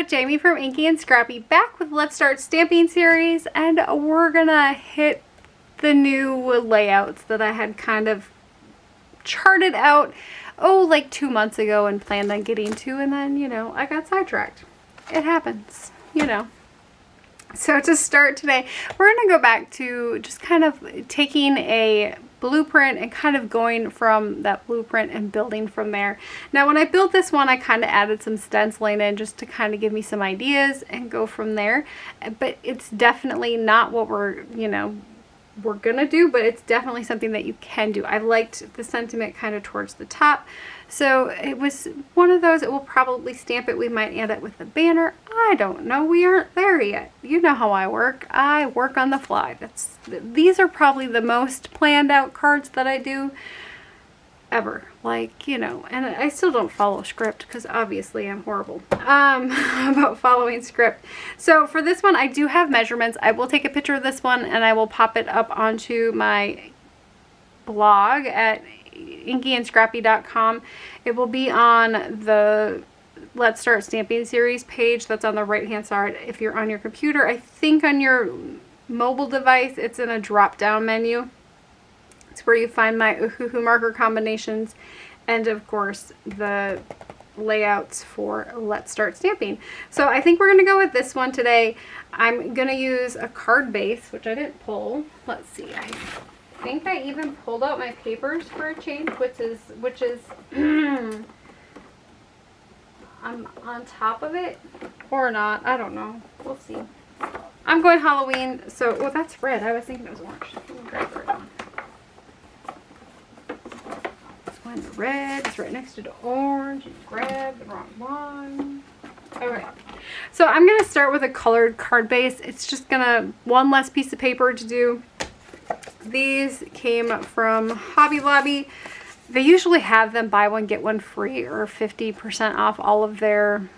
Hello, Jamie from Inky&Scrappy back with Let's Start Stamping series, and we're gonna hit the new layouts that I had kind of charted out, like 2 months ago and planned on getting to, and then, I got sidetracked. It happens, So to start today, we're going to go back to just kind of taking a blueprint and kind of going from that blueprint and building from there. Now when I built this one, I kind of added some stenciling in just to kind of give me some ideas and go from there. But it's definitely not what we're gonna do, but it's definitely something that you can do. I liked the sentiment kind of towards the top. So it was one of those, it will probably stamp it. We might add it with a banner. I don't know. We aren't there yet. You know how I work. I work on the fly. These are probably the most planned out cards that I do ever. And I still don't follow script because obviously I'm horrible about following script. So for this one, I do have measurements. I will take a picture of this one and I will pop it up onto my blog at InkyandScrappy.com. It will be on the Let's Start Stamping series page that's on the right hand side. If you're on your computer, I think on your mobile device it's in a drop down menu. It's where you find my Ohuhu marker combinations and of course the layouts for Let's Start Stamping. So I think we're going to go with this one today. I'm going to use a card base, which I didn't pull. Let's see. I think I even pulled out my papers for a change, which is I'm on top of it or not. I don't know. We'll see. I'm going Halloween, so that's red. I was thinking it was orange. Let me grab the red one. The red is right next to the orange. You grab the wrong one. Alright, so I'm going to start with a colored card base. It's just one less piece of paper to do. These came from Hobby Lobby. They usually have them buy one get one free or 50% off all of their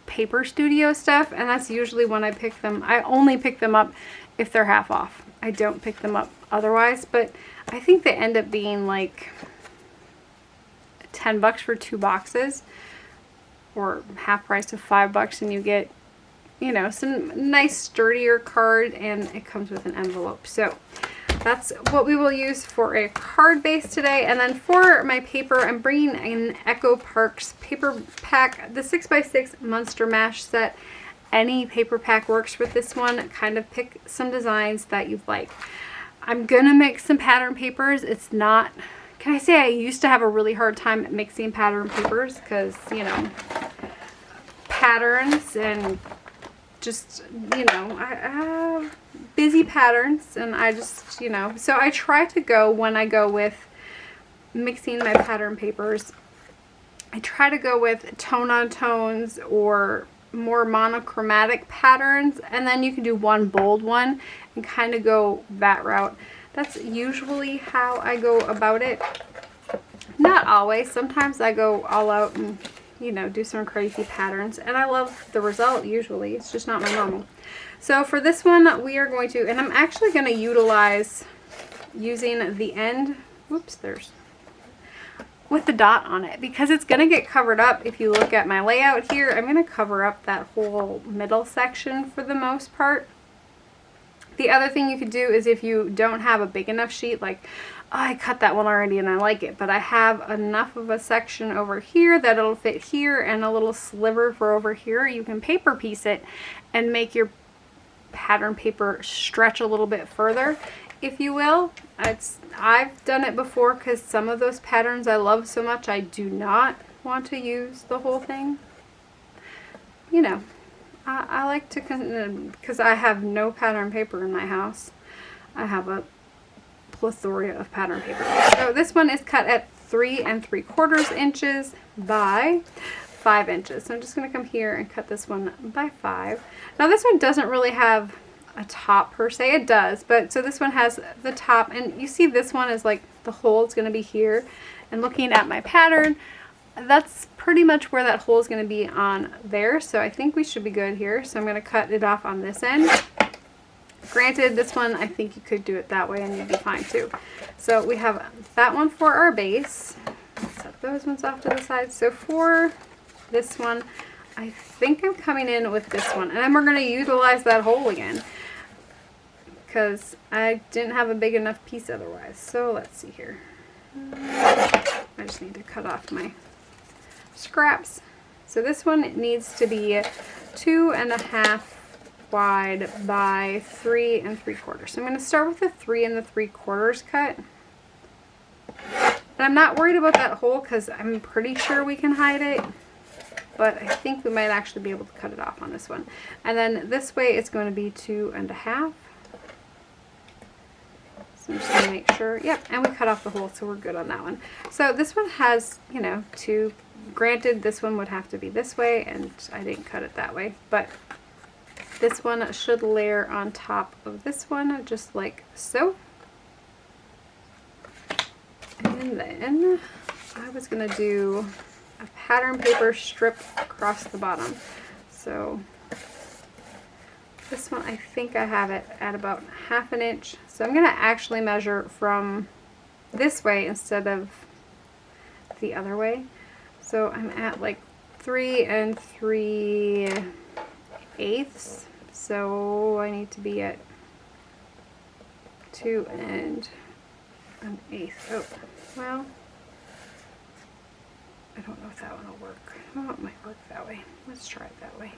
paper studio stuff, and that's usually when I pick them. I only pick them up if they're half off. I don't pick them up otherwise, but I think they end up being like $10 for 2 boxes or half price of $5, and you get some nice sturdier card, and it comes with an envelope. So that's what we will use for a card base today. And then for my paper, I'm bringing an Echo Parks paper pack, the 6x6 Monster Mash set. Any paper pack works with this one. Kind of pick some designs that you like. I'm gonna mix some pattern papers. It's not, can I say I used to have a really hard time mixing pattern papers because, patterns and just, I have busy patterns, and I just, so I try to go, when I go with mixing my pattern papers, I try to go with tone-on-tones or more monochromatic patterns, and then you can do one bold one and kind of go that route. That's usually how I go about it. Not always. Sometimes I go all out and do some crazy patterns, and I love the result usually. It's just not my normal. So for this one, we are going to, and I'm actually going to utilize using the end, with the dot on it, because it's going to get covered up. If you look at my layout here, I'm going to cover up that whole middle section for the most part. The other thing you could do is, if you don't have a big enough sheet, like, I cut that one already and I like it, but I have enough of a section over here that it'll fit here and a little sliver for over here, you can paper piece it and make your pattern paper stretch a little bit further, if you will. I've done it before because some of those patterns I love so much I do not want to use the whole thing. I like to, because I have no pattern paper in my house. I have a plethora of pattern paper. So this one is cut at 3 3/4 inches by 5 inches. So I'm just going to come here and cut this one by 5. Now this one doesn't really have a top per se. It does, but so this one has the top, and you see this one is like the hole is going to be here, and looking at my pattern, that's pretty much where that hole is going to be on there. So I think we should be good here. So I'm going to cut it off on this end. Granted, this one, I think you could do it that way and you'd be fine too. So we have that one for our base. Set those ones off to the side. So for this one, I think I'm coming in with this one, and then we're going to utilize that hole again because I didn't have a big enough piece otherwise. So let's see here. I just need to cut off my scraps. So this one needs to be 2.5 wide by 3 3/4. So I'm going to start with the 3 3/4 cut. And I'm not worried about that hole because I'm pretty sure we can hide it. But I think we might actually be able to cut it off on this one. And then this way it's going to be 2.5. So I'm just going to make sure. Yep, and we cut off the hole, so we're good on that one. So this one has, you know, two. Granted, this one would have to be this way, and I didn't cut it that way. But this one should layer on top of this one, just like so. And then I was going to do a pattern paper strip across the bottom. So this one, I think I have it at about 1/2 inch. So I'm going to actually measure from this way instead of the other way. So I'm at like 3 3/8. So I need to be at 2 1/8. Oh, well, I don't know if that one will work. Oh, it might work that way. Let's try it that way.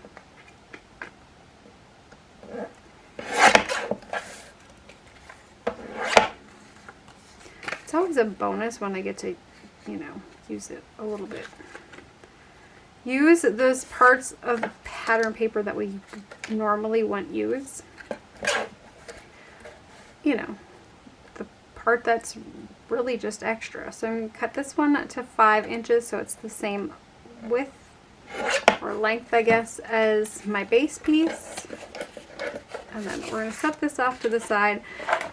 It's always a bonus when I get to, you know, use it a little bit. Use those parts of the pattern paper that we normally wouldn't use. You know, the part that's really just extra. So I'm going to cut this one to 5 inches so it's the same width or length, I guess, as my base piece. And then we're going to set this off to the side,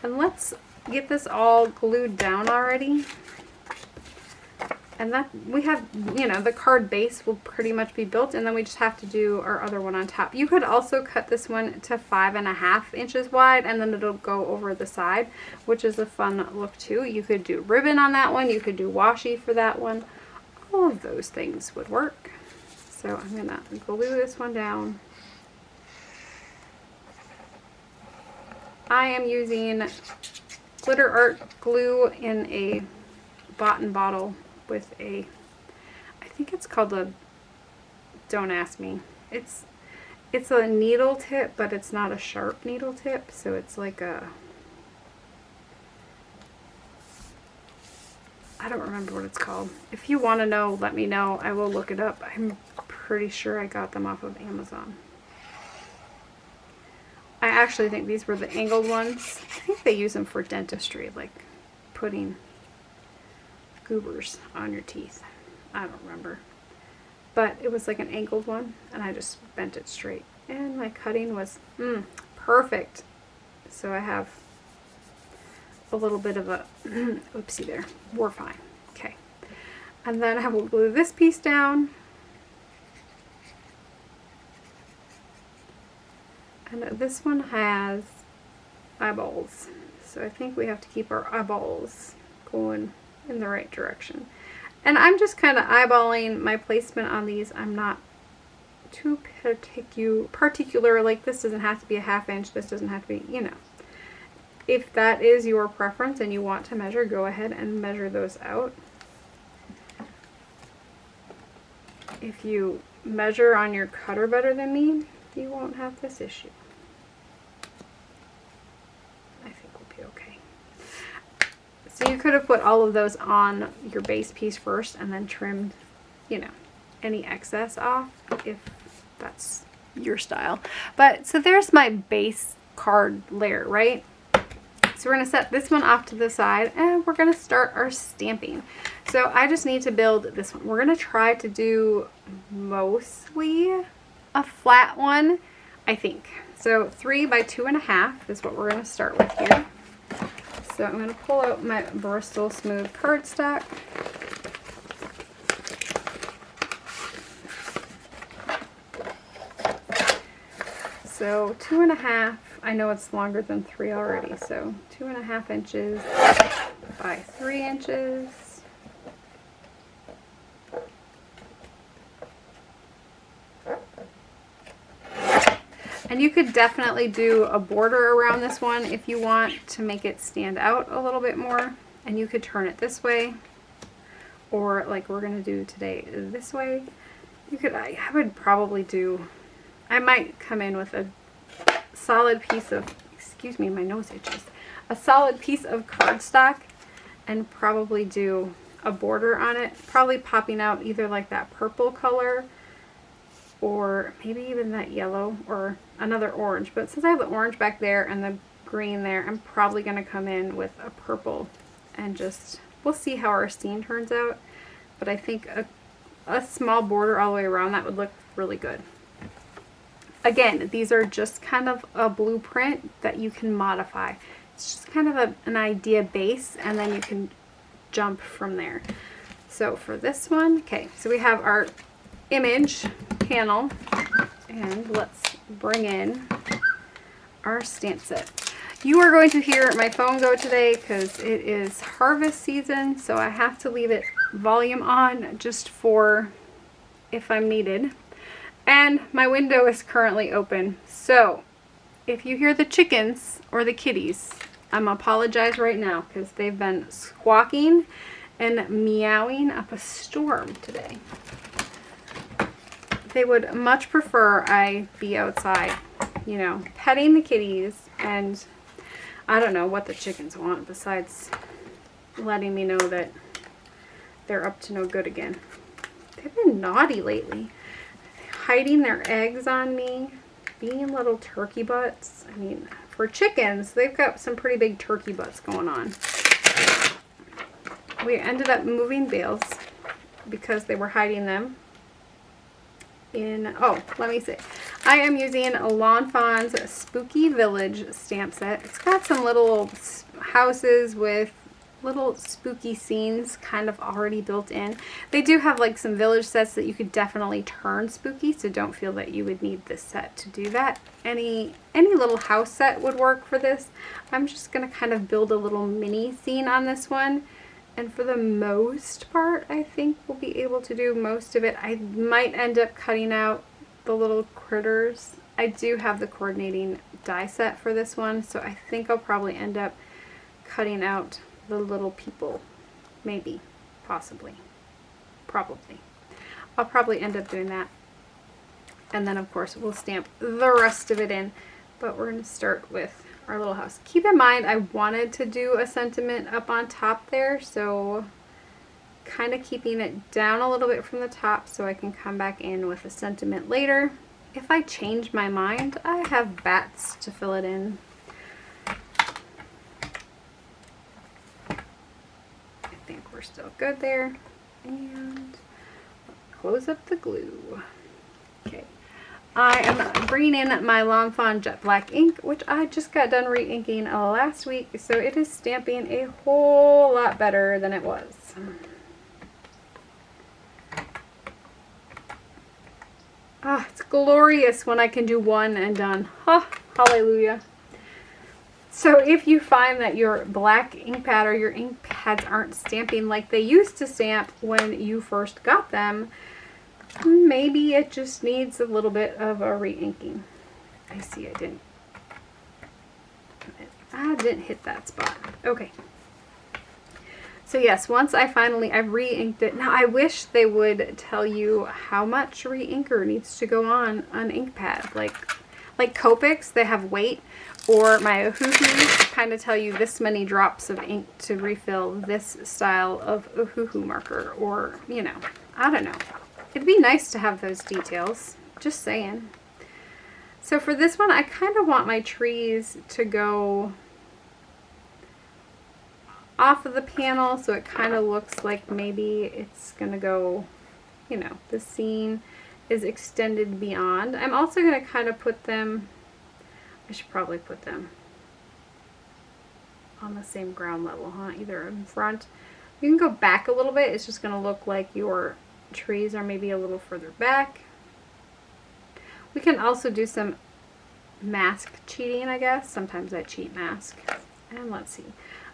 and let's get this all glued down already. And that we have, you know, the card base will pretty much be built, and then we just have to do our other one on top. You could also cut this one to 5.5 inches wide, and then it'll go over the side, which is a fun look too. You could do ribbon on that one. You could do washi for that one. All of those things would work. So I'm gonna glue this one down. I am using glitter art glue in a bottom bottle with a, I think it's called a, don't ask me. It's a needle tip, but it's not a sharp needle tip, so it's like a, I don't remember what it's called. If you want to know, let me know. I will look it up. I'm pretty sure I got them off of Amazon. I actually think these were the angled ones. I think they use them for dentistry, like putting goobers on your teeth. I don't remember. But it was like an angled one, and I just bent it straight. And my cutting was perfect. So I have a little bit of a oopsie there. We're fine. Okay. And then I will glue this piece down. And this one has eyeballs. So I think we have to keep our eyeballs going in the right direction. And I'm just kind of eyeballing my placement on these. I'm not too particular, like this doesn't have to be a 1/2 inch, this doesn't have to be, you know. If that is your preference and you want to measure, go ahead and measure those out. If you measure on your cutter better than me, you won't have this issue. I think we'll be okay. So you could have put all of those on your base piece first and then trimmed, you know, any excess off if that's your style. But so there's my base card layer, right? So we're going to set this one off to the side, and we're going to start our stamping. So I just need to build this one. We're going to try to do mostly a flat one, I think. So 3 by 2.5 is what we're going to start with here. So I'm going to pull out my Bristol smooth cardstock. So 2.5. I know it's longer than 3 already, so 2.5 inches by 3 inches. And you could definitely do a border around this one if you want to make it stand out a little bit more. And you could turn it this way, or like we're gonna do today, this way. You could, I would probably do, I might come in with a solid piece of, excuse me, my nose itches, a solid piece of cardstock and probably do a border on it, probably popping out either like that purple color or maybe even that yellow or another orange. But since I have the orange back there and the green there, I'm probably going to come in with a purple and just, we'll see how our scene turns out. But I think a small border all the way around that would look really good. Again, these are just kind of a blueprint that you can modify. It's just kind of an idea base, and then you can jump from there. So for this one, okay, so we have our image panel, and let's bring in our stamp set. You are going to hear my phone go today because it is harvest season, so I have to leave it volume on just for if I'm needed. And my window is currently open, so if you hear the chickens or the kitties, I'm apologize right now because they've been squawking and meowing up a storm today. They would much prefer I be outside, you know, petting the kitties, and I don't know what the chickens want besides letting me know that they're up to no good again. They've been naughty lately, hiding their eggs on me, being little turkey butts. I mean, for chickens, they've got some pretty big turkey butts going on. We ended up moving bales because they were hiding them in, oh, let me see. I am using Lawn Fawn's Spooky Village stamp set. It's got some little houses with little spooky scenes kind of already built in. They do have like some village sets that you could definitely turn spooky, so don't feel that you would need this set to do that. Any little house set would work for this. I'm just going to kind of build a little mini scene on this one, and for the most part I think we'll be able to do most of it. I might end up cutting out the little critters. I do have the coordinating die set for this one, so I think I'll probably end up cutting out the little people. Maybe, possibly, probably. I'll probably end up doing that. And then of course we'll stamp the rest of it in, but we're going to start with our little house. Keep in mind I wanted to do a sentiment up on top there, so kind of keeping it down a little bit from the top so I can come back in with a sentiment later. If I change my mind, I have bats to fill it in. I think we're still good there. And close up the glue. Okay. I am bringing in my Lawn Fawn Jet Black ink, which I just got done re-inking last week, so it is stamping a whole lot better than it was. Ah, it's glorious when I can do one and done. Ah, hallelujah. So if you find that your black ink pad or your ink pads aren't stamping like they used to stamp when you first got them, maybe it just needs a little bit of a re-inking. I see I didn't hit that spot. Okay. So yes, once I've re-inked it. Now I wish they would tell you how much re-inker needs to go on an ink pad. Like Copics, they have weight, or my Ohuhu kind of tell you this many drops of ink to refill this style of Ohuhu marker, or, you know, I don't know. It'd be nice to have those details, just saying. So for this one, I kind of want my trees to go off of the panel, so it kind of looks like maybe it's going to go, you know, the scene is extended beyond. I'm also going to kind of put them, I should probably put them on the same ground level, huh? Either in front. You can go back a little bit. It's just going to look like your trees are maybe a little further back. We can also do some mask cheating, I guess. Sometimes I cheat mask. And let's see.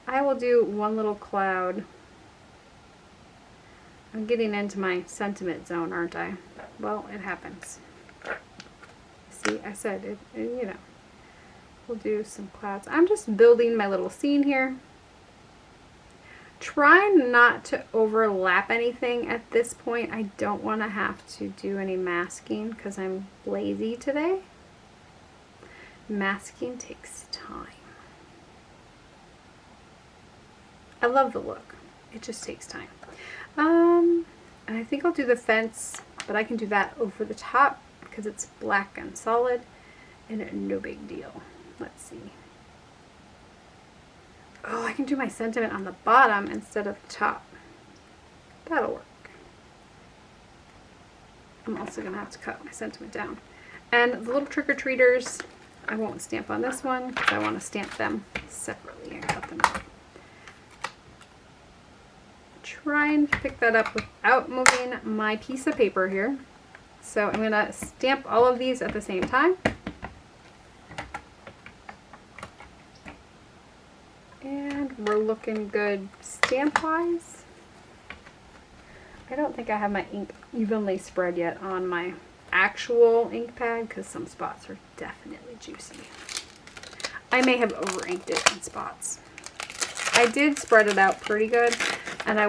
I will do one little cloud. I'm getting into my sentiment zone, aren't I? Well, it happens. See, I said it, you know, we'll do some clouds. I'm just building my little scene here. Try not to overlap anything at this point. I don't want to have to do any masking because I'm lazy today. Masking takes time. I love the look. It just takes time. And I think I'll do the fence, but I can do that over the top because it's black and solid and no big deal. Let's see. Oh, I can do my sentiment on the bottom instead of the top. That'll work. I'm also going to have to cut my sentiment down. And the little trick-or-treaters, I won't stamp on this one because I want to stamp them separately and cut them out. Try and pick that up without moving my piece of paper here. So I'm going to stamp all of these at the same time. And we're looking good stamp-wise. I don't think I have my ink evenly spread yet on my actual ink pad because some spots are definitely juicy. I may have over-inked it in spots. I did spread it out pretty good, and I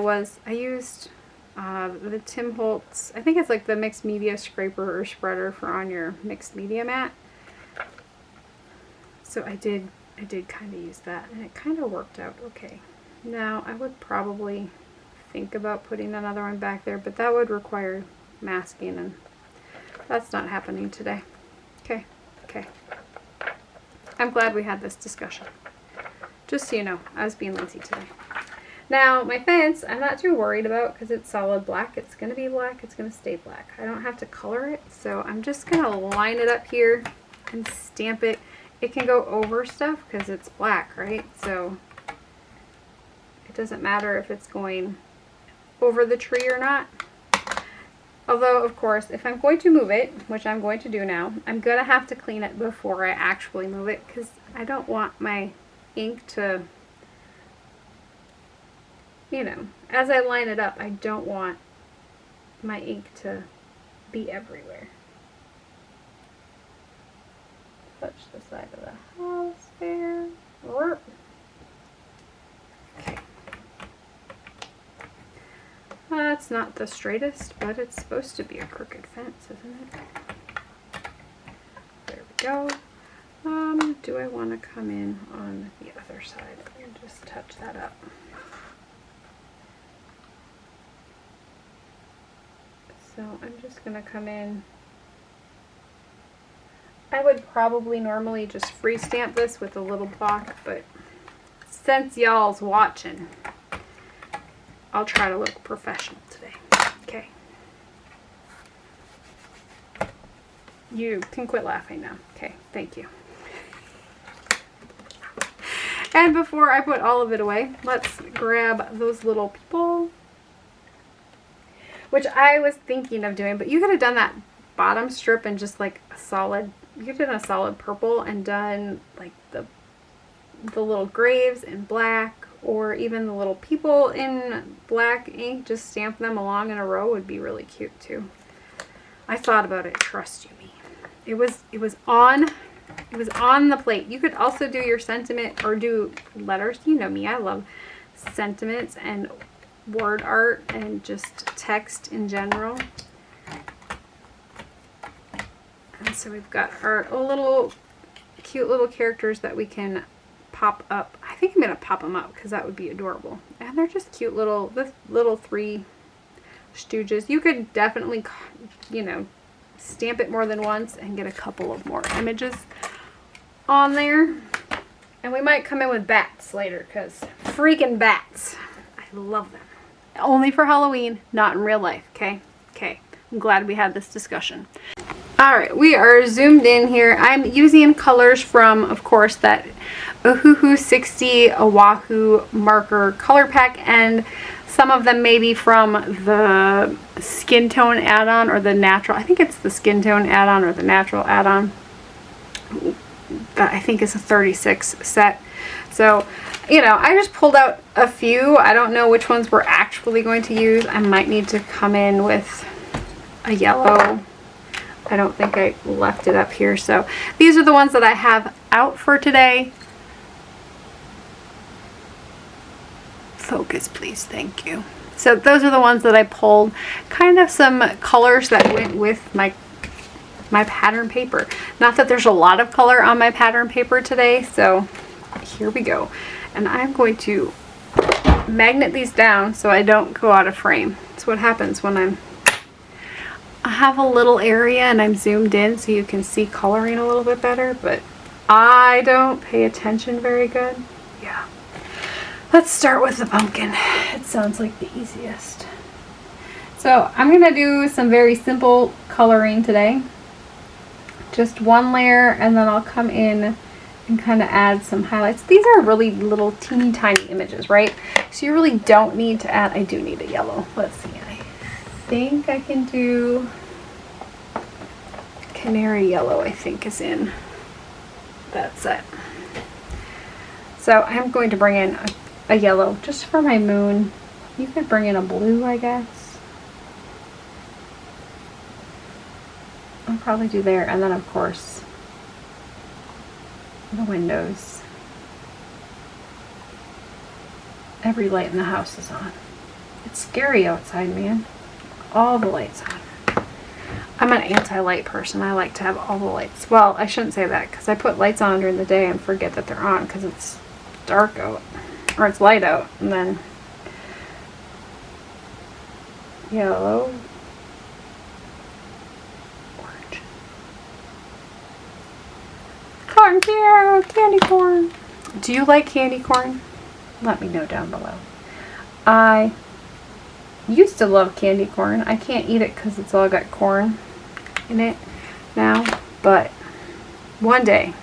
used the Tim Holtz, I think it's like the mixed media scraper or spreader for on your mixed media mat. So I did kind of use that, and it kind of worked out okay. Now I would probably think about putting another one back there, but that would require masking, and that's not happening today. Okay. I'm glad we had this discussion. Just so you know, I was being lazy today. Now, my fence, I'm not too worried about because it's solid black. It's going to be black. It's going to stay black. I don't have to color it, so I'm just going to line it up here and stamp it. It can go over stuff because it's black, right? So it doesn't matter if it's going over the tree or not. Although, of course, if I'm going to move it, which I'm going to do now, I'm going to have to clean it before I actually move it because I don't want my ink to, you know, as I line it up, I don't want my ink to be everywhere. Touch the side of the house there. Okay. It's not the straightest, but it's supposed to be a crooked fence, isn't it? There we go. Do I want to come in on the other side and just touch that up? So I'm just going to come in. I would probably normally just free stamp this with a little block, but since y'all's watching, I'll try to look professional today. Okay. You can quit laughing now. Okay, thank you. And before I put all of it away, let's grab those little people, which I was thinking of doing, but you could have done that bottom strip in just like a solid, you could have done a solid purple and done like the little graves in black, or even the little people in black ink, just stamp them along in a row would be really cute too. I thought about it, trust you me. It was on the plate. You could also do your sentiment or do letters. You know me, I love sentiments and word art and just text in general. And so we've got our little cute little characters that we can pop up. I think I'm going to pop them up because that would be adorable. And they're just cute little three stooges. You could definitely, you know, stamp it more than once and get a couple of more images on there. And we might come in with bats later because freaking bats. I love them. Only for Halloween, not in real life, okay? Okay. I'm glad we had this discussion. Alright, we are zoomed in here. I'm using colors from, of course, that Ohuhu 60 Oahu marker color pack, and some of them maybe from the skin tone add-on or the natural. I think it's the skin tone add-on or the natural add-on. That I think is a 36 set. So, you know, I just pulled out a few. I don't know which ones we're actually going to use. I might need to come in with a yellow I don't think I left it up here. So these are the ones that I have out for today. Focus, please. Thank you. So those are the ones that I pulled. Kind of some colors that went with my pattern paper. Not that there's a lot of color on my pattern paper today, so here we go. And I'm going to magnet these down so I don't go out of frame. That's what happens when I have a little area and I'm zoomed in so you can see coloring a little bit better, but I don't pay attention very good. Yeah. Let's start with the pumpkin. It sounds like the easiest. So I'm gonna do some very simple coloring today. Just one layer, and then I'll come in and kind of add some highlights. These are really little teeny tiny images, right? So you really don't need to add, I do need a yellow. Let's see, I think I can do canary yellow, I think is in that set. So I'm going to bring in a yellow just for my moon. You could bring in a blue, I guess. I'll probably do there, and then of course the windows. Every light in the house is on. It's scary outside, man. All the lights on. I'm an anti-light person. I like to have all the lights. Well, I shouldn't say that because I put lights on during the day and forget that they're on because it's dark out. Or it's light out, and then yellow, orange, corn, candy corn. Do you like candy corn? Let me know down below. I used to love candy corn. I can't eat it because it's all got corn in it now, but one day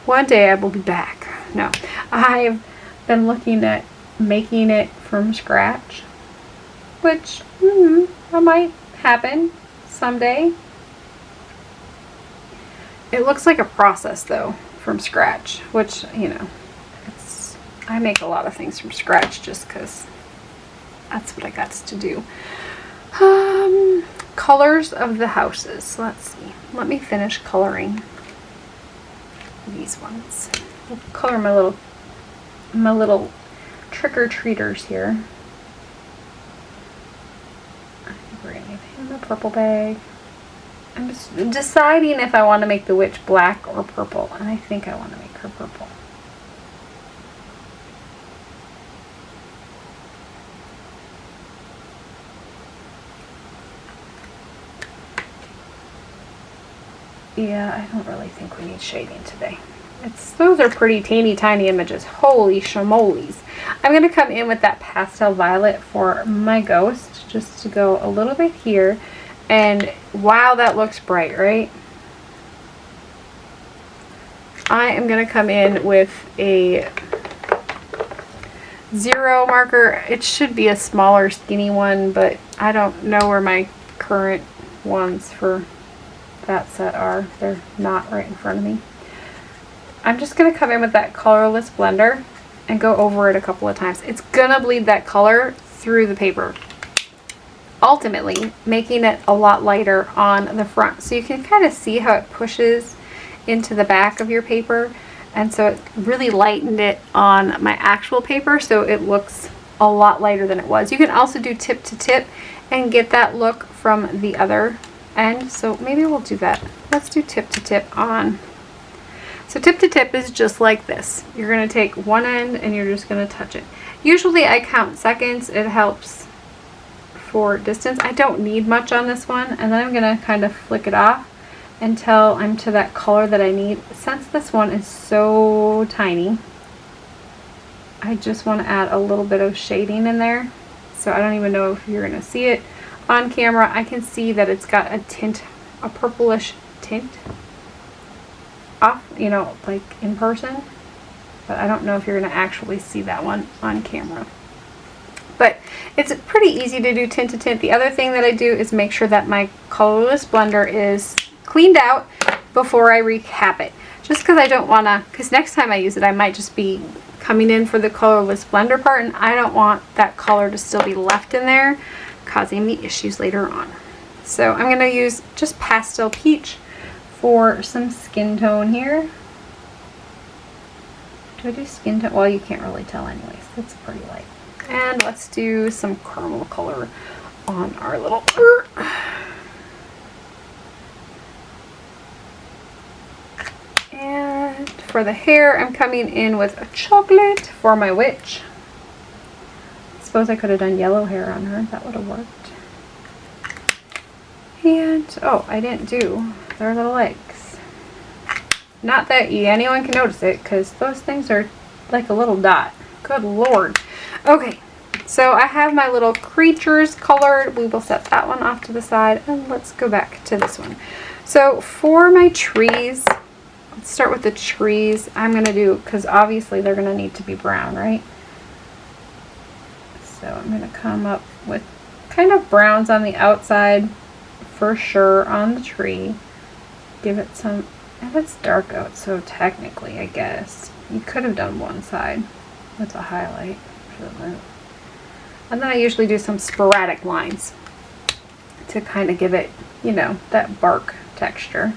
I will be back. No, I've been looking at making it from scratch, which that might happen someday. It looks like a process though, from scratch, which, you know, I make a lot of things from scratch just because that's what I got to do. Colors of the houses. Let's see. Let me finish coloring these ones. I'll color my little trick-or-treaters here. I think we're gonna give him a purple bag. I'm just deciding if I want to make the witch black or purple, and I think I want to make her purple. Yeah, I don't really think we need shading today. Those are pretty teeny tiny images. Holy shamoles. I'm going to come in with that pastel violet for my ghost, just to go a little bit here. And wow, that looks bright, right? I am going to come in with a 0 marker. It should be a smaller skinny one, but I don't know where my current ones for that set are. They're not right in front of me. I'm just going to come in with that colorless blender and go over it a couple of times. It's going to bleed that color through the paper, ultimately making it a lot lighter on the front. So you can kind of see how it pushes into the back of your paper, and so it really lightened it on my actual paper, so it looks a lot lighter than it was. You can also do tip to tip and get that look from the other end, so maybe we'll do that. Let's do tip to tip on. So tip to tip is just like this. You're going to take one end and you're just going to touch it. Usually I count seconds. It helps for distance. I don't need much on this one, and then I'm going to kind of flick it off until I'm to that color that I need. Since this one is so tiny, I just want to add a little bit of shading in there. So I don't even know if you're going to see it on camera. I can see that it's got a tint, a purplish tint off, you know, like in person, but I don't know if you're going to actually see that one on camera. But it's pretty easy to do tint to tint. The other thing that I do is make sure that my colorless blender is cleaned out before I recap it, just because I don't want to, because next time I use it I might just be coming in for the colorless blender part, and I don't want that color to still be left in there causing me issues later on. So I'm going to use just pastel peach for some skin tone here. Do I do skin tone? Well, you can't really tell anyways. That's pretty light. And let's do some caramel color on our little... And for the hair, I'm coming in with a chocolate for my witch. I suppose I could have done yellow hair on her. That would have worked. And, oh, I didn't do their little legs. Not that anyone can notice it, because those things are like a little dot. Good Lord. Okay, so I have my little creatures colored. We will set that one off to the side, and let's go back to this one. So for my trees, let's start with the trees. I'm going to do, because obviously they're going to need to be brown, right? So I'm going to come up with kind of browns on the outside for sure on the tree. Give it some, and it's dark out, so technically I guess you could have done one side with a highlight for the root. And then I usually do some sporadic lines to kind of give it, you know, that bark texture.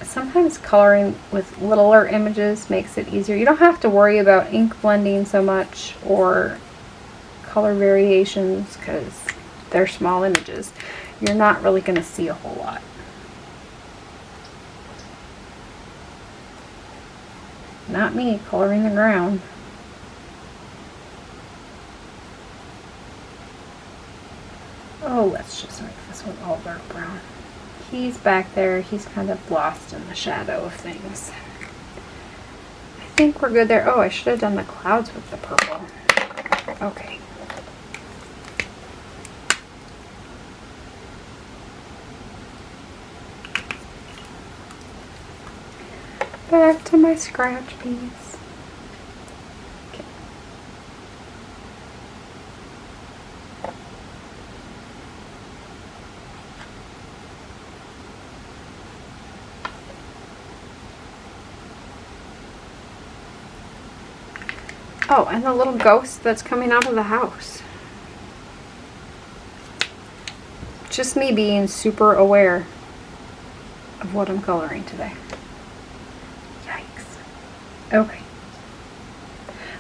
Sometimes coloring with littler images makes it easier. You don't have to worry about ink blending so much or color variations because they're small images. You're not really going to see a whole lot. Not me coloring the ground. Oh, let's just make this one all dark brown. He's back there. He's kind of lost in the shadow of things. I think we're good there. Oh, I should have done the clouds with the purple. Okay. Back to my scratch piece. Okay. Oh, and the little ghost that's coming out of the house. Just me being super aware of what I'm coloring today. Okay.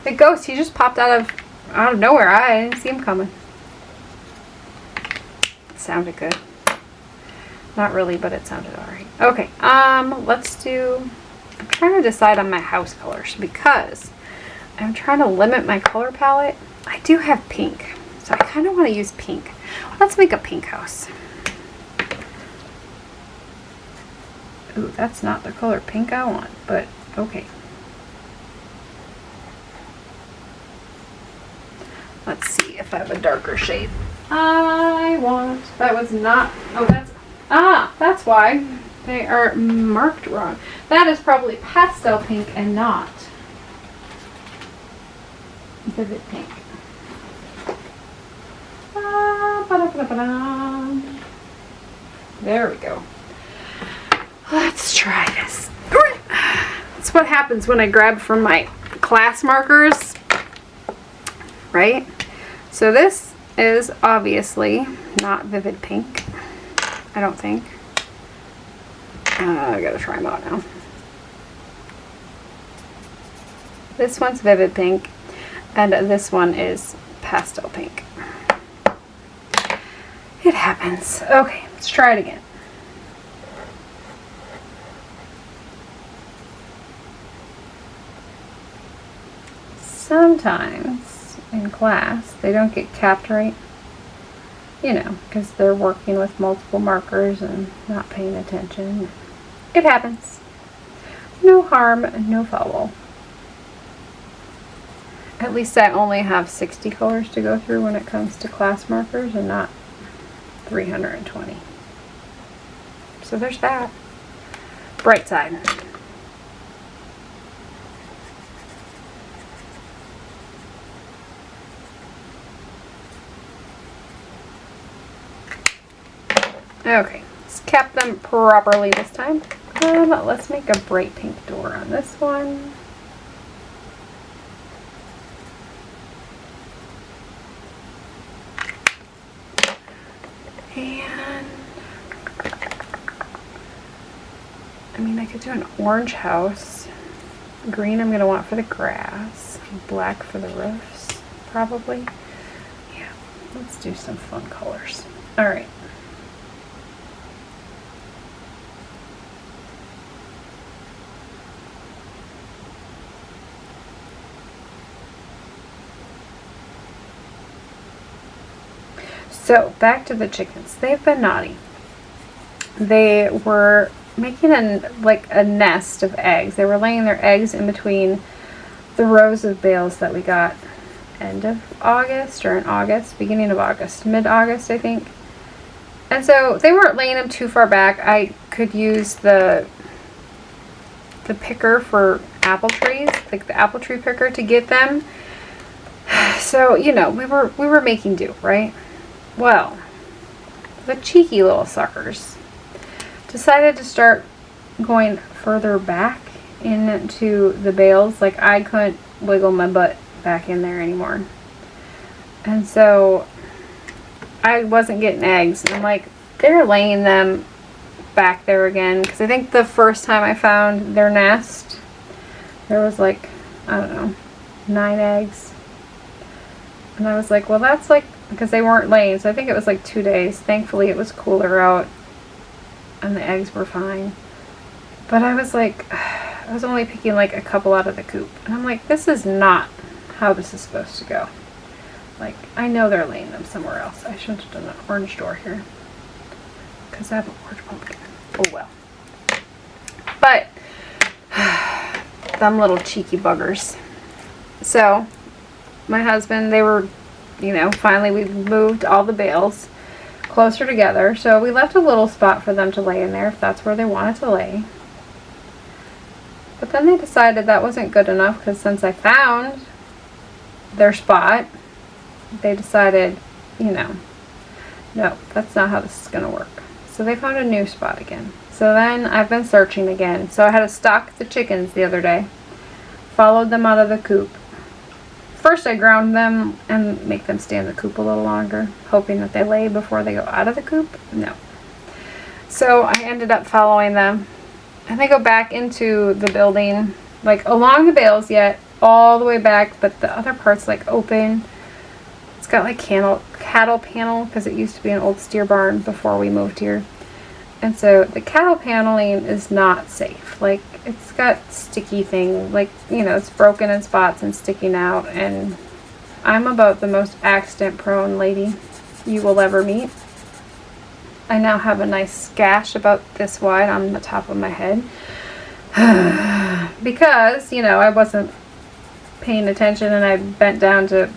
The ghost, he just popped out of nowhere. I didn't see him coming. It sounded good. Not really, but it sounded alright. Okay, let's do, I'm trying to decide on my house colors because I'm trying to limit my color palette. I do have pink, so I kind of want to use pink. Let's make a pink house. Ooh, that's not the color pink I want, but okay. Let's see if I have a darker shade. That was not, that's why they are marked wrong. That is probably pastel pink and not vivid pink. There we go. Let's try this. That's what happens when I grab from my class markers, right? So this is obviously not vivid pink, I don't think. I gotta try them out now. This one's vivid pink, and this one is pastel pink. It happens. Okay, let's try it again. Sometimes in class they don't get capped right, you know, because they're working with multiple markers and not paying attention. It happens. No harm, no foul. At least I only have 60 colors to go through when it comes to class markers and not 320. So there's that. Bright side. Okay, let's cap them properly this time. Let's make a bright pink door on this one. And I mean, I could do an orange house. Green I'm gonna want for the grass. Black for the roofs, probably. Yeah, let's do some fun colors. All right. So back to the chickens. They've been naughty. They were making like a nest of eggs. They were laying their eggs in between the rows of bales that we got end of August or in August, beginning of August, mid-August I think. And so they weren't laying them too far back. I could use the picker for apple trees, like the apple tree picker, to get them. So, you know, we were making do, right? Well, the cheeky little suckers decided to start going further back into the bales. Like, I couldn't wiggle my butt back in there anymore. And so I wasn't getting eggs. And I'm like, they're laying them back there again. Because I think the first time I found their nest, there was like, I don't know, 9 eggs. And I was like, well, that's like, because they weren't laying, so I think it was like 2 days. Thankfully, it was cooler out, and the eggs were fine. But I was like, I was only picking like a couple out of the coop. And I'm like, this is not how this is supposed to go. Like, I know they're laying them somewhere else. I shouldn't have done an orange door here, because I have an orange pumpkin. Oh well. But, them little cheeky buggers. So, my husband, they were, you know, finally we moved all the bales closer together. So we left a little spot for them to lay in there if that's where they wanted to lay. But then they decided that wasn't good enough, because since I found their spot, they decided, you know, no, that's not how this is going to work. So they found a new spot again. So then I've been searching again. So I had to stalk the chickens the other day. Followed them out of the coop. First I ground them and make them stay in the coop a little longer, hoping that they lay before they go out of the coop. No. So I ended up following them. And they go back into the building, like along the bales yet, all the way back, but the other part's like open. It's got like cattle panel, because it used to be an old steer barn before we moved here. And so the cattle paneling is not safe. Like, it's got sticky thing, like, you know, it's broken in spots and sticking out. And I'm about the most accident prone lady you will ever meet. I now have a nice gash about this wide on the top of my head. Because, you know, I wasn't paying attention and I bent down to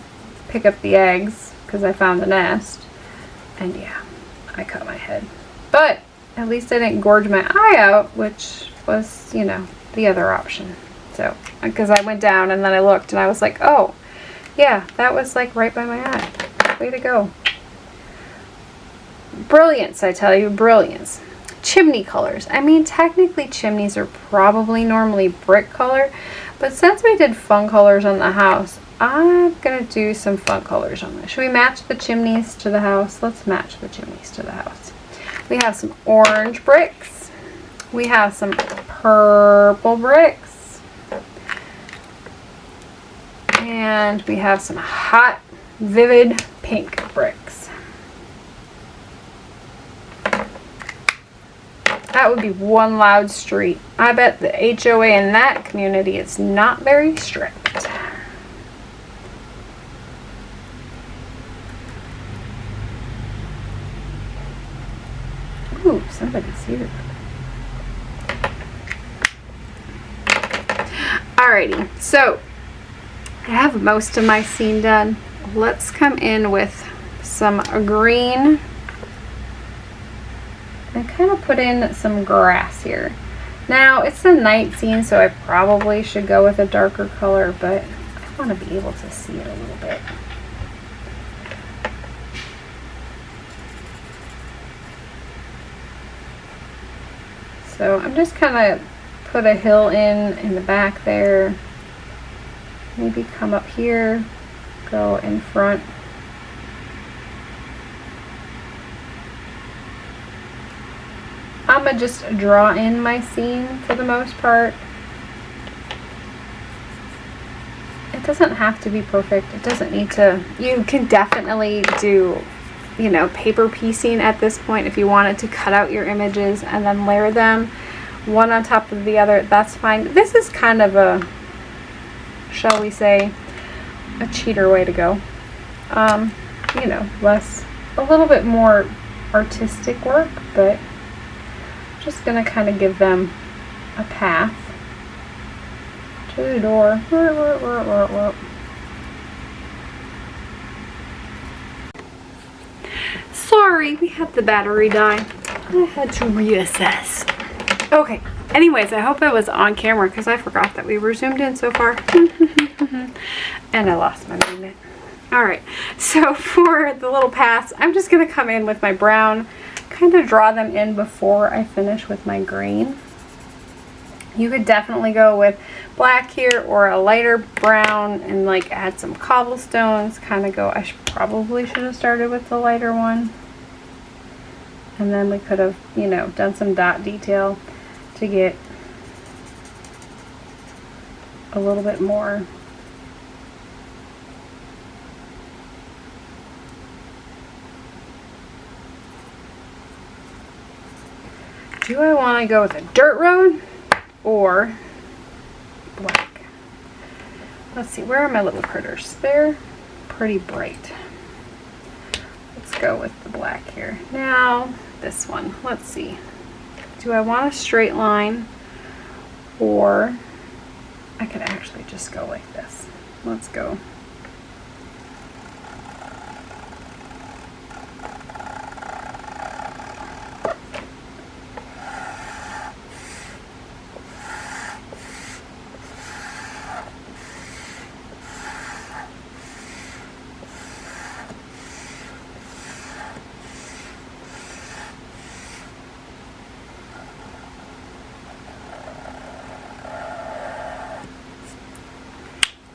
pick up the eggs because I found the nest. And yeah, I cut my head. But at least I didn't gorge my eye out, which was, you know, the other option. So, because I went down and then I looked and I was like, oh, yeah, that was like right by my eye. Way to go. Brilliance, I tell you, brilliance. Chimney colors. I mean, technically chimneys are probably normally brick color, but since we did fun colors on the house, I'm going to do some fun colors on this. Should we match the chimneys to the house? Let's match the chimneys to the house. We have some orange bricks. We have some purple bricks. And we have some hot, vivid pink bricks. That would be one loud street. I bet the HOA in that community is not very strict. Ooh, somebody's here. Alrighty, so I have most of my scene done. Let's come in with some green and kind of put in some grass here. Now, it's a night scene, so I probably should go with a darker color, but I want to be able to see it a little bit. So I'm just kind of put a hill in the back there. Maybe come up here, go in front. I'm gonna just draw in my scene for the most part. It doesn't have to be perfect. It doesn't need to. You can definitely do, you know, paper piecing at this point if you wanted to cut out your images and then layer them one on top of the other. That's fine. This is kind of a, shall we say, a cheater way to go. You know, a little bit more artistic work, but just gonna kind of give them a path to the door. Sorry, we had the battery die. I had to reassess. Okay, anyways, I hope it was on camera because I forgot that we were zoomed in so far. And I lost my magnet. Alright, so for the little paths, I'm just going to come in with my brown, kind of draw them in before I finish with my green. You could definitely go with black here or a lighter brown and like add some cobblestones, kind of go, probably should have started with the lighter one. And then we could have, you know, done some dot detail to get a little bit more. Do I want to go with a dirt road or black? Let's see, where are my little critters? They're pretty bright. Let's go with the black here. Now, this one, let's see. Do I want a straight line, or I could actually just go like this. Let's go.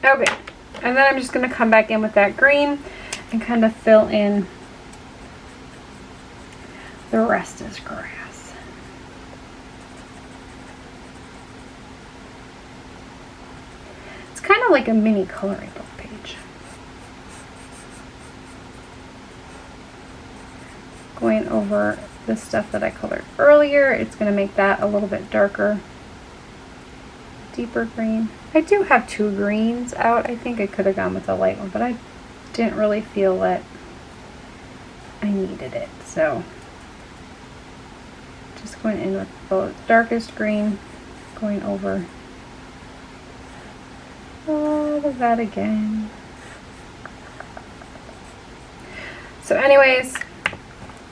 Okay, and then I'm just going to come back in with that green and kind of fill in the rest is grass. It's kind of like a mini coloring book page. Going over the stuff that I colored earlier, it's going to make that a little bit darker. Deeper green. I do have two greens out. I think I could have gone with a light one, but I didn't really feel that I needed it. So just going in with the darkest green, going over all of that again. So anyways,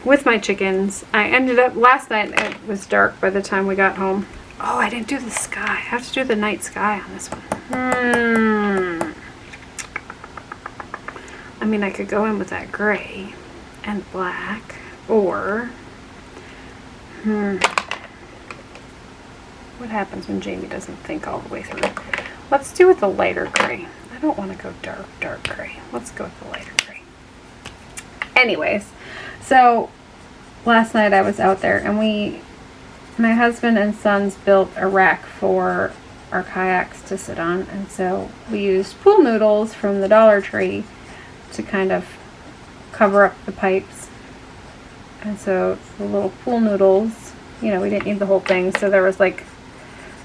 with my chickens, I ended up, last night it was dark by the time we got home. Oh, I didn't do the sky. I have to do the night sky on this one. I mean, I could go in with that gray and black, or what happens when Jamie doesn't think all the way through? Let's do with the lighter gray. I don't want to go dark gray. Let's go with the lighter gray. Anyways, so last night I was out there and my husband and sons built a rack for our kayaks to sit on, and so we used pool noodles from the Dollar Tree to kind of cover up the pipes. And so the little pool noodles, you know, we didn't need the whole thing, so there was like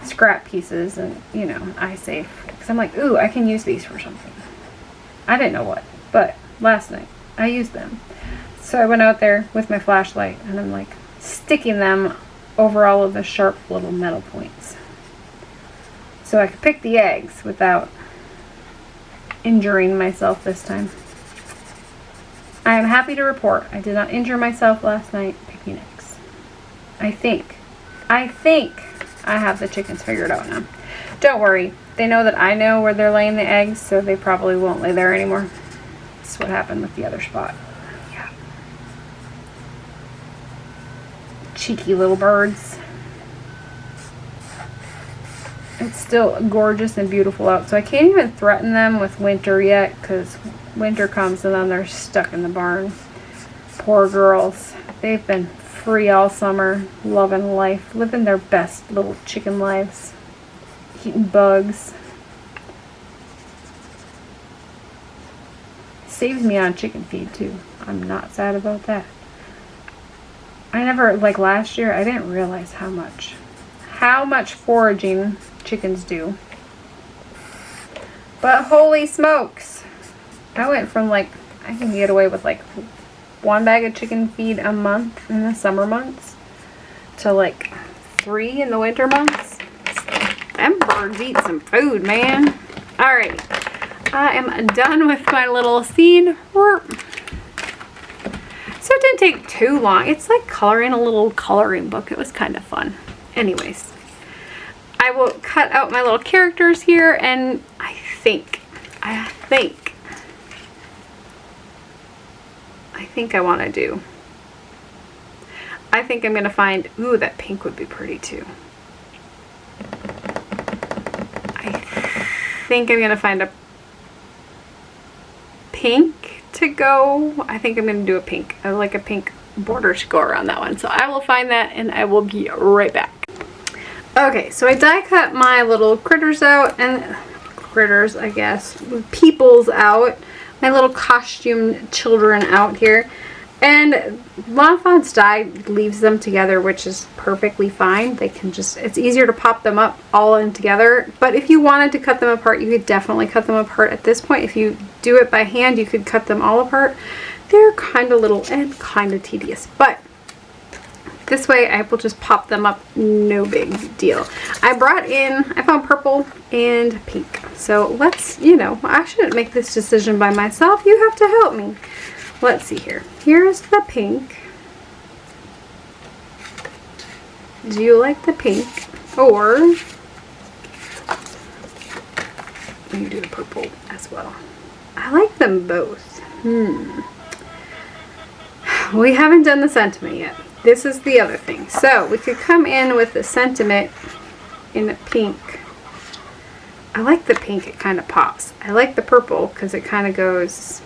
scrap pieces, and you know, I saved, because I'm like, ooh, I can use these for something. I didn't know what, but last night I used them. So I went out there with my flashlight and I'm like sticking them over all of the sharp little metal points, so I could pick the eggs without injuring myself this time. I am happy to report I did not injure myself last night picking eggs. I think I have the chickens figured out now. Don't worry, they know that I know where they're laying the eggs, so they probably won't lay there anymore. That's what happened with the other spot. Cheeky little birds. It's still gorgeous and beautiful out, so I can't even threaten them with winter yet, because winter comes and then they're stuck in the barn. Poor girls. They've been free all summer, loving life, living their best little chicken lives, eating bugs. Saves me on chicken feed too. I'm not sad about that. I never, like last year, I didn't realize how much foraging chickens do. But holy smokes, I went from like, I can get away with like 1 bag of chicken feed a month in the summer months to like 3 in the winter months. Them birds eat some food, man. Alright, I am done with my little scene. So it didn't take too long. It's like coloring a little coloring book. It was kind of fun. Anyways, I will cut out my little characters here, and I think I want to do. I think I'm going to find, ooh, that pink would be pretty too. I think I'm going to find a pink to go. I think I'm going to do a pink. I like a pink border to go around that one. So I will find that and I will be right back. Okay, so I die cut my little critters out, and critters, I guess, peoples out, my little costume children out here. And Fawn's dye leaves them together, which is perfectly fine. They can just, it's easier to pop them up all in together. But if you wanted to cut them apart, you could definitely cut them apart at this point. If you do it by hand, you could cut them all apart. They're kind of little and kind of tedious, but this way I will just pop them up, no big deal. I found purple and pink. So let's, you know, I shouldn't make this decision by myself. You have to help me. Let's see here. Here's the pink. Do you like the pink? Or let me do the purple as well. I like them both. We haven't done the sentiment yet. This is the other thing. So we could come in with the sentiment in the pink. I like the pink, it kind of pops. I like the purple because it kind of goes,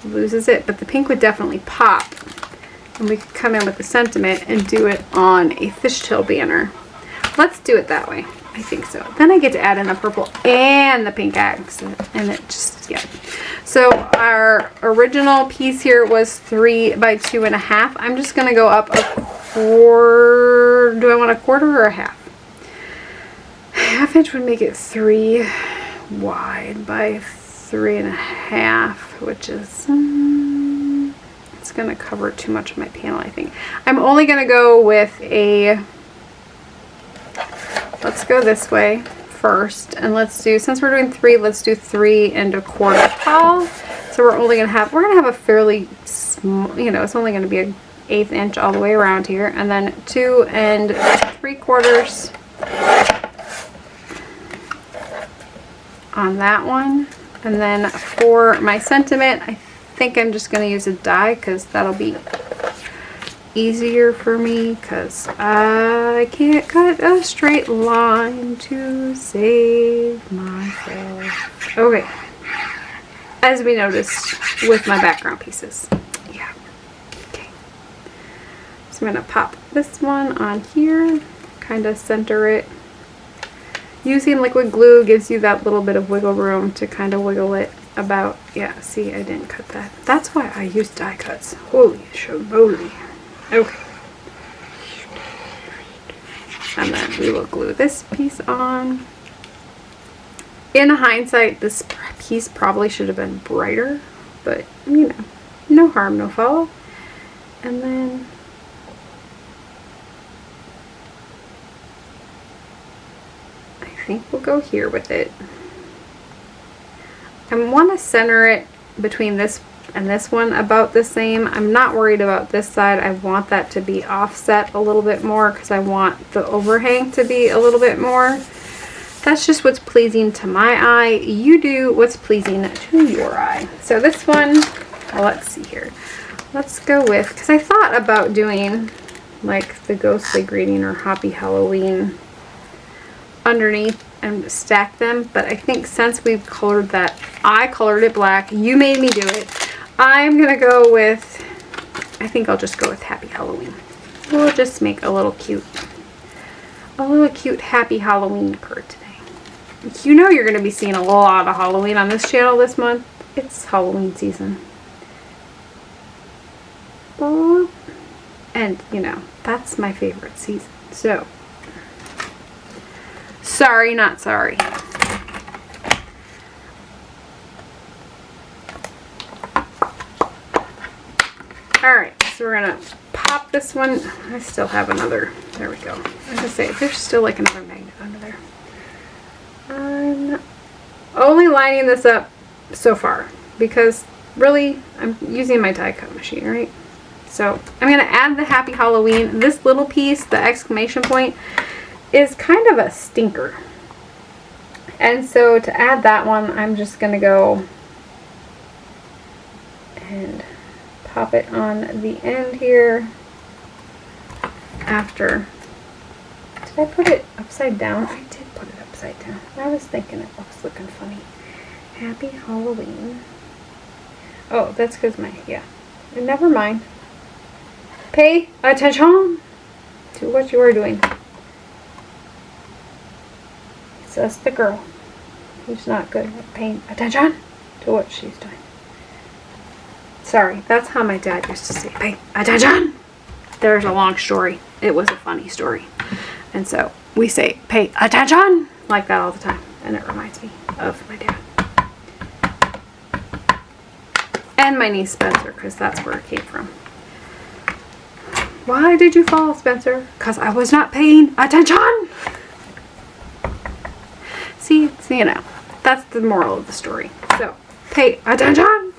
loses it, but the pink would definitely pop. And we could come in with the sentiment and do it on a fishtail banner. Let's do it that way. I think so. Then I get to add in the purple and the pink accent, and it just, yeah. So our original piece here was 3 by 2.5. I'm just going to go up a quarter. Do I want a quarter or a half? Half inch would make it 3 wide by 3.5, which is, it's going to cover too much of my panel, I think. I'm only going to go with a, let's go this way first, and let's do, since we're doing 3, let's do 3 1/4 tall. So we're only going to have, a fairly small, you know, it's only going to be an 1/8 inch all the way around here, and then 2 3/4 on that one. And then for my sentiment, I think I'm just going to use a die because that'll be easier for me because I can't cut a straight line to save myself. Okay. As we noticed with my background pieces. Yeah. Okay. So I'm going to pop this one on here, kind of center it. Using liquid glue gives you that little bit of wiggle room to kind of wiggle it about. Yeah, see, I didn't cut that. That's why I use die cuts. Holy shmoly. Okay. And then we will glue this piece on. In hindsight, this piece probably should have been brighter, but you know, no harm, no foul. And then I think we'll go here with it. I want to center it between this and this one about the same. I'm not worried about this side. I want that to be offset a little bit more because I want the overhang to be a little bit more. That's just what's pleasing to my eye. You do what's pleasing to your eye. So this one, let's see here. Let's go with, because I thought about doing like the ghostly greeting or happy Halloween underneath and stack them, but I think since we've colored that, I colored it black, you made me do it, I'm gonna go with, I think I'll just go with happy Halloween. we'll just make a little cute happy Halloween card today. You know you're going to be seeing a lot of Halloween on this channel this month. It's Halloween season. And, you know, that's my favorite season. So, sorry, not sorry. Alright, so we're going to pop this one. I still have another. There we go. I was going to say, there's still like another magnet under there. I'm only lining this up so far because really I'm using my die cut machine, right? So I'm going to add the Happy Halloween. This little piece, the exclamation point, is kind of a stinker. And so to add that one, I'm just going to go and pop it on the end here after. Did I put it upside down? I did put it upside down. I was thinking it looks looking funny. Happy Halloween. Oh, that's because yeah. Never mind. Pay attention to what you are doing. Says the girl who's not good at paying attention to what she's doing. Sorry, that's how my dad used to say, pay attention. There's a long story. It was a funny story. And so we say, pay attention, like that all the time. And it reminds me of my dad. And my niece Spencer, because that's where it came from. Why did you fall, Spencer? Because I was not paying attention. See, you know, that's the moral of the story. So, pay attention.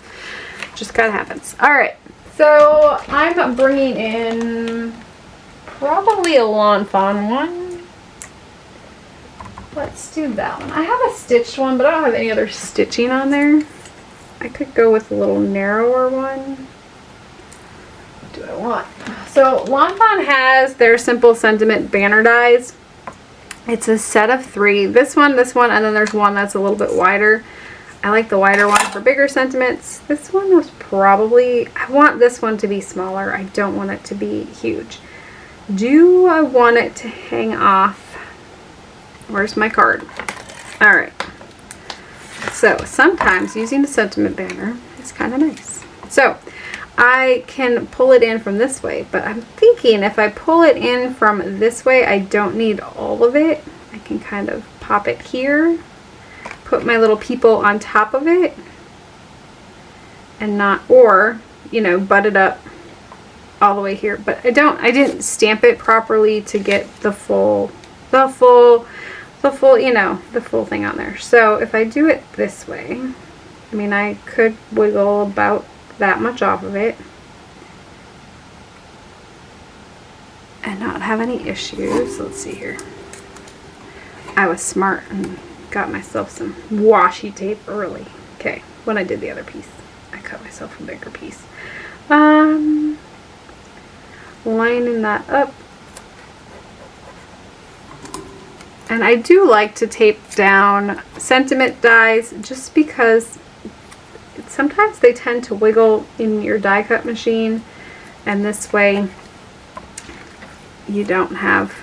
Just kind of happens. Alright, so I'm bringing in probably a Lawn Fawn one. Let's do that one. I have a stitched one, but I don't have any other stitching on there. I could go with a little narrower one. What do I want? So Lawn Fawn has their Simple Sentiment banner dies. It's a set of 3. This one, and then there's one that's a little bit wider. I like the wider one for bigger sentiments. This one was probably, I want this one to be smaller. I don't want it to be huge. Do I want it to hang off? Where's my card? Alright. So sometimes using a sentiment banner is kind of nice. So I can pull it in from this way, but I'm thinking if I pull it in from this way, I don't need all of it. I can kind of pop it here, put my little people on top of it, and not, or, you know, butt it up all the way here. But I didn't stamp it properly to get the full, you know, the full thing on there. So if I do it this way, I mean, I could wiggle about that much off of it and not have any issues. Let's see here. I was smart and got myself some washi tape early. Okay, when I did the other piece, I cut myself a bigger piece. Lining that up. And I do like to tape down sentiment dies just because sometimes they tend to wiggle in your die cut machine, and this way you don't have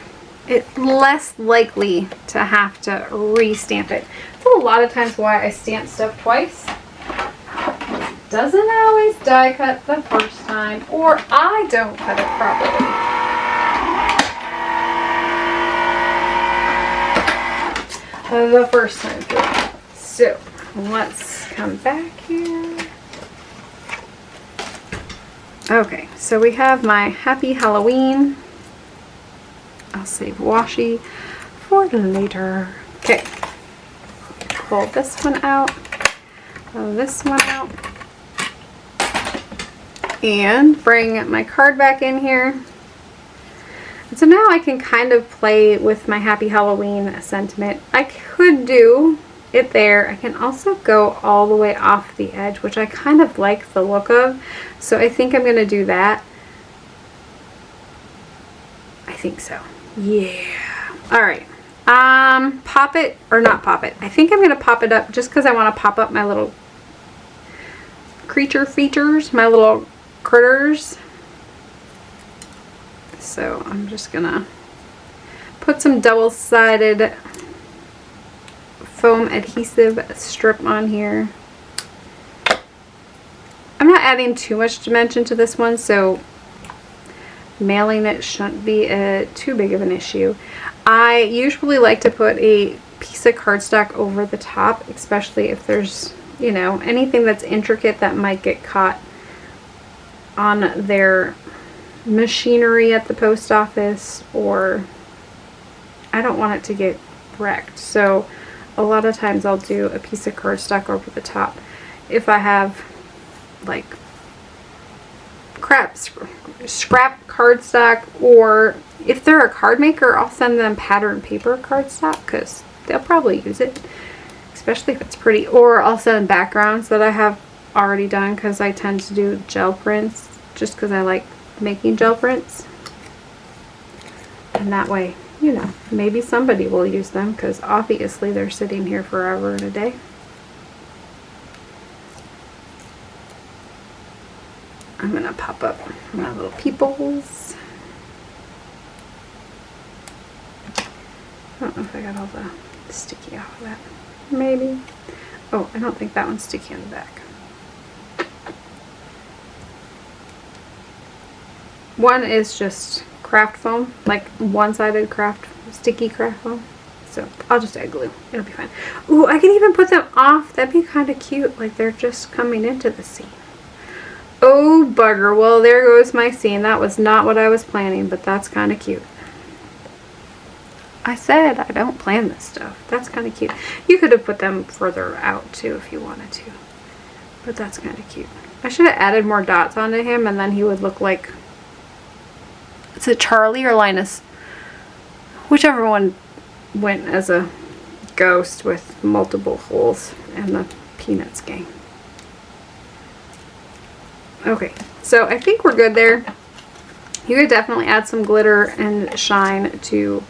it, less likely to have to re-stamp it. That's a lot of times why I stamp stuff twice. Doesn't always die cut the first time, or I don't cut it properly. The first time through. So let's come back here. Okay, so we have my Happy Halloween. I'll save washi for later. Okay, pull this one out, pull this one out, and bring my card back in here. And so now I can kind of play with my Happy Halloween sentiment. I could do it there. I can also go all the way off the edge, which I kind of like the look of. So I think I'm going to do that. I think so. Yeah. Alright. Pop it, or not pop it. I think I'm going to pop it up just because I want to pop up my little creature features, my little critters. So I'm just gonna put some double-sided foam adhesive strip on here. I'm not adding too much dimension to this one, so mailing it shouldn't be too big of an issue. I usually like to put a piece of cardstock over the top, especially if there's, you know, anything that's intricate that might get caught on their machinery at the post office, or I don't want it to get wrecked. So a lot of times I'll do a piece of cardstock over the top. If I have like scrap cardstock, or if they're a card maker, I'll send them pattern paper cardstock because they'll probably use it, especially if it's pretty. Or I'll send backgrounds that I have already done because I tend to do gel prints just because I like making gel prints. And that way, you know, maybe somebody will use them because obviously they're sitting here forever and a day. I'm gonna pop up my little peoples. I don't know if I got all the sticky off of that. Maybe. Oh, I don't think that one's sticky on the back. One is just craft foam, like one-sided sticky craft foam. So I'll just add glue. It'll be fine. Ooh, I can even put them off. That'd be kind of cute. Like they're just coming into the scene. Oh, bugger. Well, there goes my scene. That was not what I was planning, but that's kind of cute. I said I don't plan this stuff. That's kind of cute. You could have put them further out too if you wanted to, but that's kind of cute. I should have added more dots onto him, and then he would look like, is it Charlie or Linus? Whichever one went as a ghost with multiple holes in the Peanuts gang. Okay, so I think we're good there. You could definitely add some glitter and shine to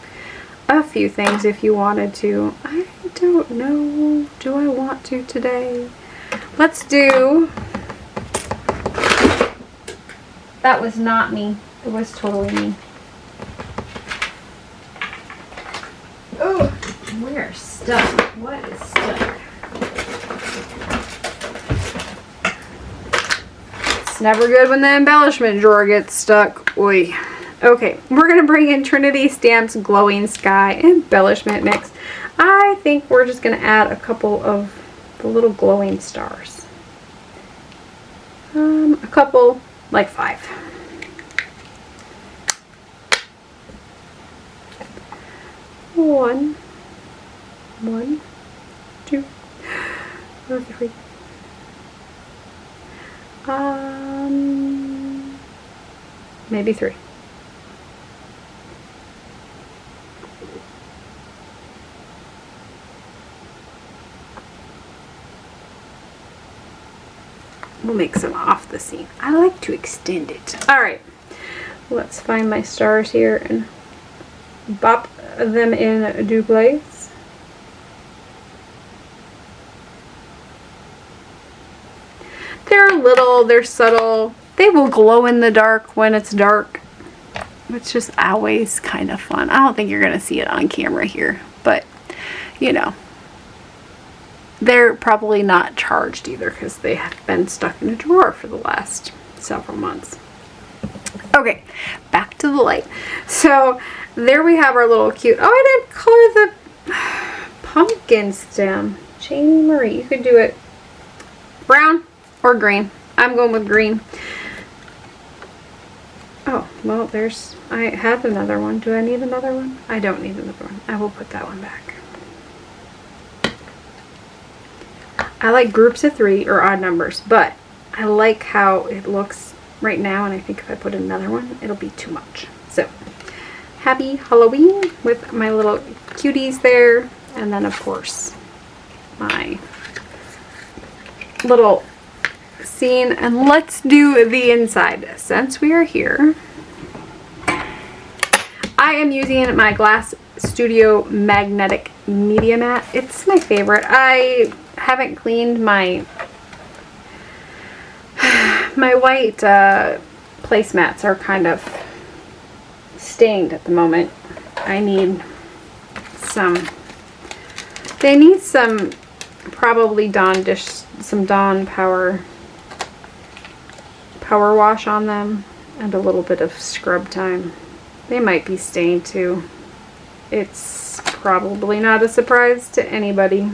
a few things if you wanted to. I don't know. Do I want to today? Let's do... That was not me. It was totally me. Oh, we're stuck. What is stuck? It's never good when the embellishment drawer gets stuck. Oy. Okay, we're going to bring in Trinity Stamps Glowing Sky Embellishment Mix. I think we're just going to add a couple of the little glowing stars. A couple, like 5. One, 2, 3. Maybe 3. We'll make some off the scene. I like to extend it. Alright, let's find my stars here and bop them in doubles. They're little, they're subtle. They will glow in the dark when it's dark. It's just always kind of fun. I don't think you're going to see it on camera here, but you know. They're probably not charged either because they have been stuck in a drawer for the last several months. Okay, back to the light. So there we have our little cute, oh, I didn't color the pumpkin stem. Janie Marie, you could do it brown or green. I'm going with green. Oh, well, I have another one. Do I need another one? I don't need another one. I will put that one back. I like groups of 3 or odd numbers, but I like how it looks right now, and I think if I put another one, it'll be too much. So, happy Halloween with my little cuties there, and then of course, my little scene, and let's do the inside. Since we are here, I am using my Glass Studio Magnetic Media Mat. It's my favorite. I haven't cleaned my white placemats are kind of stained at the moment. I need some, they need some probably some Dawn power wash on them and a little bit of scrub time. They might be stained too. It's probably not a surprise to anybody,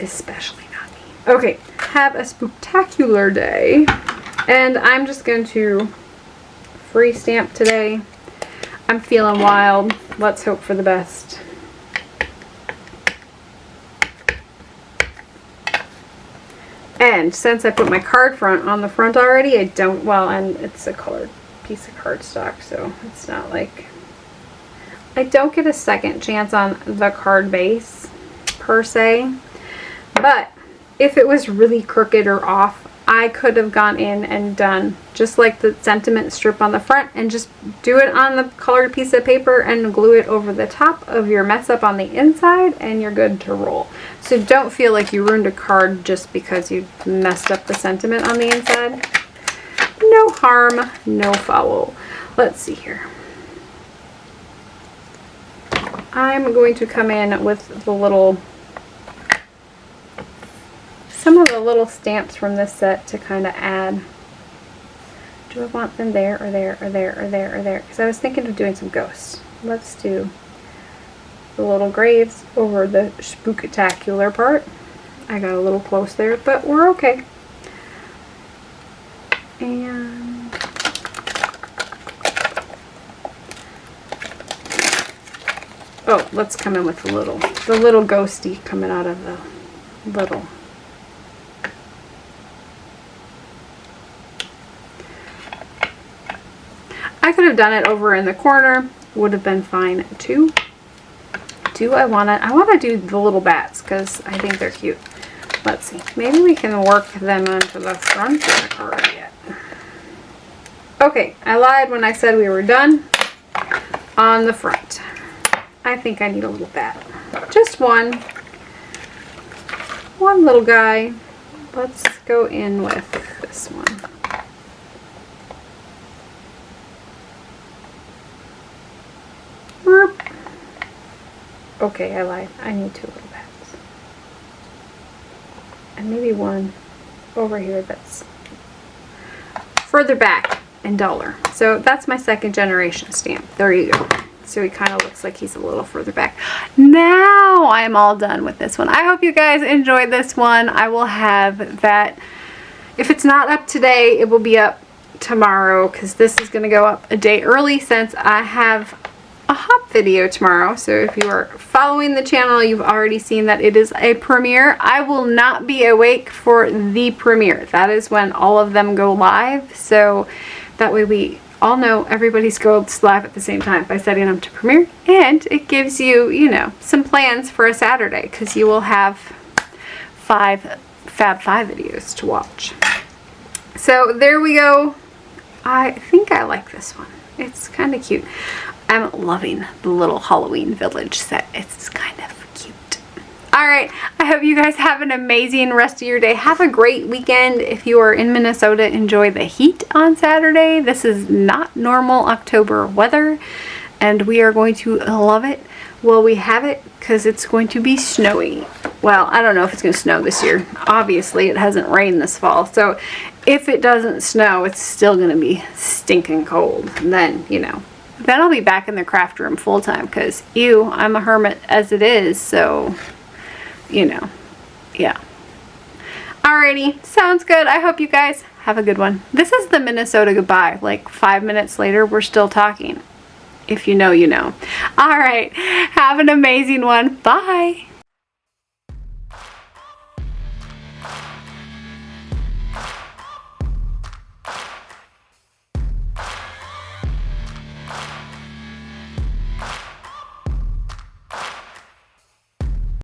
especially not me. Okay, have a spectacular day, and I'm just going to free stamp today. I'm feeling wild. Let's hope for the best. And since I put my card front on the front already, I don't, well, and it's a colored piece of cardstock, so it's not like, I don't get a second chance on the card base per se, but if it was really crooked or off, I could have gone in and done just like the sentiment strip on the front and just do it on the colored piece of paper and glue it over the top of your mess up on the inside, and you're good to roll. So don't feel like you ruined a card just because you messed up the sentiment on the inside. No harm, no foul. Let's see here. I'm going to come in with the little, some of the little stamps from this set to kind of add. Do I want them there or there or there or there or there? Because I was thinking of doing some ghosts. Let's do the little graves over the spooktacular part. I got a little close there, but we're okay. And oh, let's come in with the little ghosty coming out of the little. I could have done it over in the corner, would have been fine too. I want to do the little bats because I think they're cute. Let's see, maybe we can work them onto the front of the card yet. Okay, I lied when I said we were done on the front. I think I need a little bat, just one little guy. Let's go in with this one. Okay, I lied. I need two little bats. And maybe one over here that's further back and duller. So that's my second generation stamp. There you go. So he kind of looks like he's a little further back. Now I'm all done with this one. I hope you guys enjoyed this one. I will have that. If it's not up today, it will be up tomorrow because this is going to go up a day early since I have a hop video tomorrow. So if you are following the channel, you've already seen that it is a premiere. I will not be awake for the premiere. That is when all of them go live. So that way we all know everybody's goes live at the same time by setting them to premiere. And it gives you, you know, some plans for a Saturday because you will have 5 Fab 5 videos to watch. So there we go. I think I like this one. It's kind of cute. I'm loving the little Halloween village set. It's kind of cute. Alright, I hope you guys have an amazing rest of your day. Have a great weekend. If you are in Minnesota, enjoy the heat on Saturday. This is not normal October weather, and we are going to love it while we have it because it's going to be snowy. Well, I don't know if it's going to snow this year. Obviously, it hasn't rained this fall, so if it doesn't snow, it's still going to be stinking cold. And then, you know, then I'll be back in the craft room full time because, ew, I'm a hermit as it is, so, you know, yeah. Alrighty, sounds good. I hope you guys have a good one. This is the Minnesota goodbye. Like 5 minutes later, we're still talking. If you know, you know. Alright, have an amazing one. Bye.